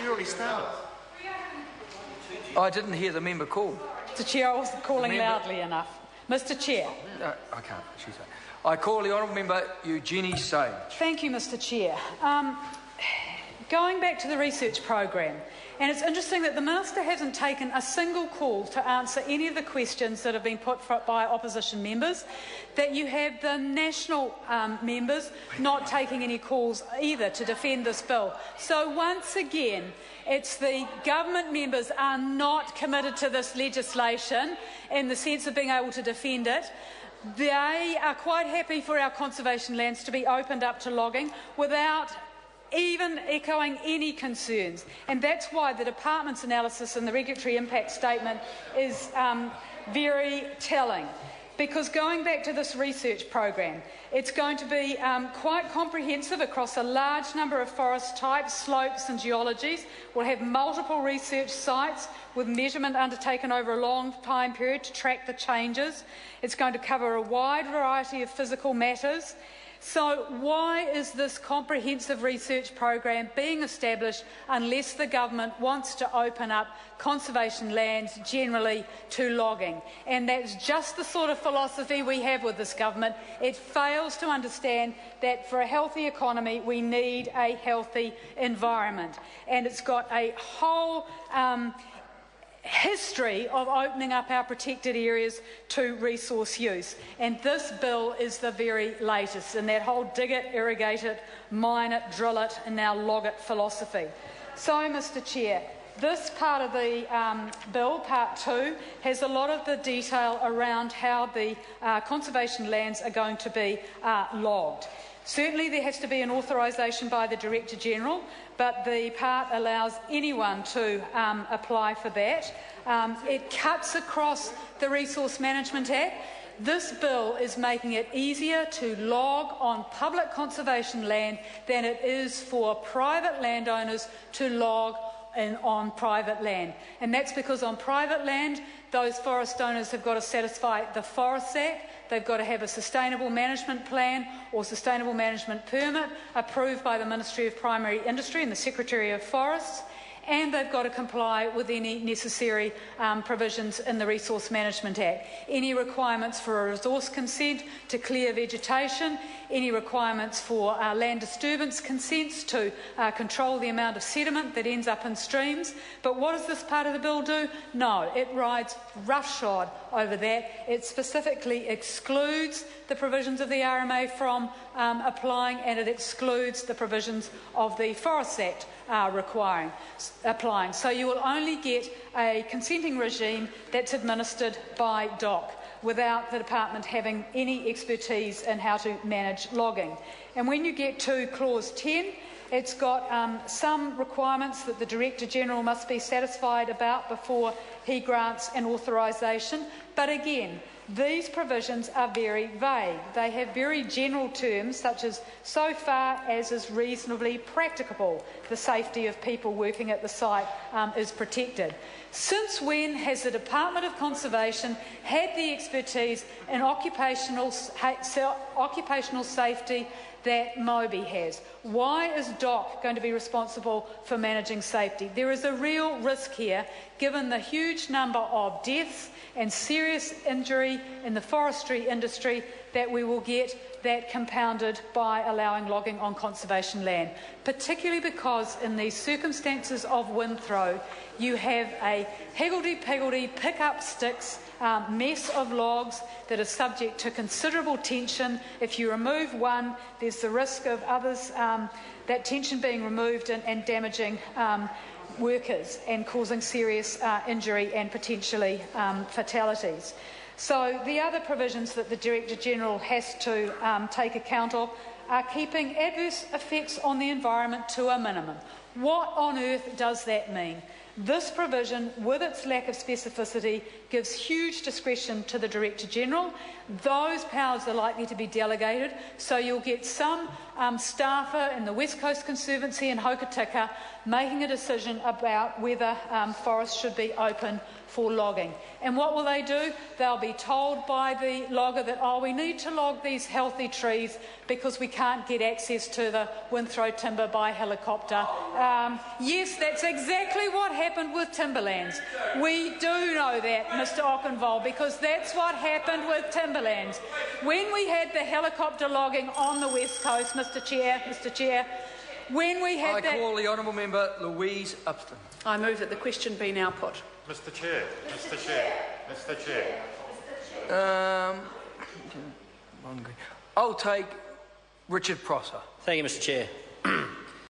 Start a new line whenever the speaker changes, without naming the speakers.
You already started.
I didn't hear the member call.
Mr Chair, I wasn't calling loudly enough. Mr Chair.
I can't. She's saying. I call the honourable member Eugenie Sage.
Thank you, Mr Chair. Going back to the research program, and it's interesting that the Minister hasn't taken a single call to answer any of the questions that have been put by opposition members, that you have the national members not taking any calls either to defend this bill. So once again, it's the government members are not committed to this legislation in the sense of being able to defend it. They are quite happy for our conservation lands to be opened up to logging without even echoing any concerns. And that's why the Department's analysis in the regulatory impact statement is very telling. Because going back to this research program, it's going to be quite comprehensive across a large number of forest types, slopes and geologies. We'll have multiple research sites with measurement undertaken over a long time period to track the changes. It's going to cover a wide variety of physical matters. So why is this comprehensive research program being established unless the government wants to open up conservation lands generally to logging? And that's just the sort of philosophy we have with this government. It fails to understand that for a healthy economy we need a healthy environment. And it's got a whole history of opening up our protected areas to resource use, and this bill is the very latest in that whole dig it, irrigate it, mine it, drill it and now log it philosophy. So, Mr Chair, this part of the bill, Part 2, has a lot of the detail around how the conservation lands are going to be logged. Certainly there has to be an authorisation by the Director-General, but the part allows anyone to apply for that. It cuts across the Resource Management Act. This bill is making it easier to log on public conservation land than it is for private landowners to log on private land. And that's because on private land, those forest owners have got to satisfy the Forests Act. They've got to have a sustainable management plan or sustainable management permit approved by the Ministry of Primary Industry and the Secretary of Forests, and they've got to comply with any necessary provisions in the Resource Management Act. Any requirements for a resource consent to clear vegetation, any requirements for land disturbance consents to control the amount of sediment that ends up in streams. But what does this part of the bill do? No, it rides roughshod over that. It specifically excludes the provisions of the RMA from applying, and it excludes the provisions of the Forests Act applying. So you will only get a consenting regime that's administered by DOC without the department having any expertise in how to manage logging. And when you get to Clause 10, it's got some requirements that the Director-General must be satisfied about before he grants an authorisation. But again, these provisions are very vague. They have very general terms such as so far as is reasonably practicable, the safety of people working at the site is protected. Since when has the Department of Conservation had the expertise in occupational safety that Moby has? Why is DOC going to be responsible for managing safety? There is a real risk here, given the huge number of deaths and serious injury in the forestry industry that we will get that compounded by allowing logging on conservation land, particularly because in these circumstances of windthrow you have a higgledy-piggledy pick-up sticks mess of logs that are subject to considerable tension. If you remove one, there's the risk of others, that tension being removed and damaging workers and causing serious injury and potentially fatalities. So the other provisions that the Director-General has to take account of are keeping adverse effects on the environment to a minimum. What on earth does that mean? This provision, with its lack of specificity, gives huge discretion to the Director-General. Those powers are likely to be delegated, so you'll get some staffer in the West Coast Conservancy in Hokitika making a decision about whether forests should be open for logging. And what will they do? They'll be told by the logger that, oh, we need to log these healthy trees because we can't get access to the windthrow timber by helicopter. Yes, that's exactly what happened with timberlands. We do know that, Mr Ockenvold, because that's what happened with timberlands. When we had the helicopter logging on the West Coast, Mr Chair, when we had
I call the Honourable Member Louise Upton.
I move that the question be now put.
Mr Chair, Mr Chair, Mr Chair.
I'll take Richard Prosser.
Thank you, Mr Chair.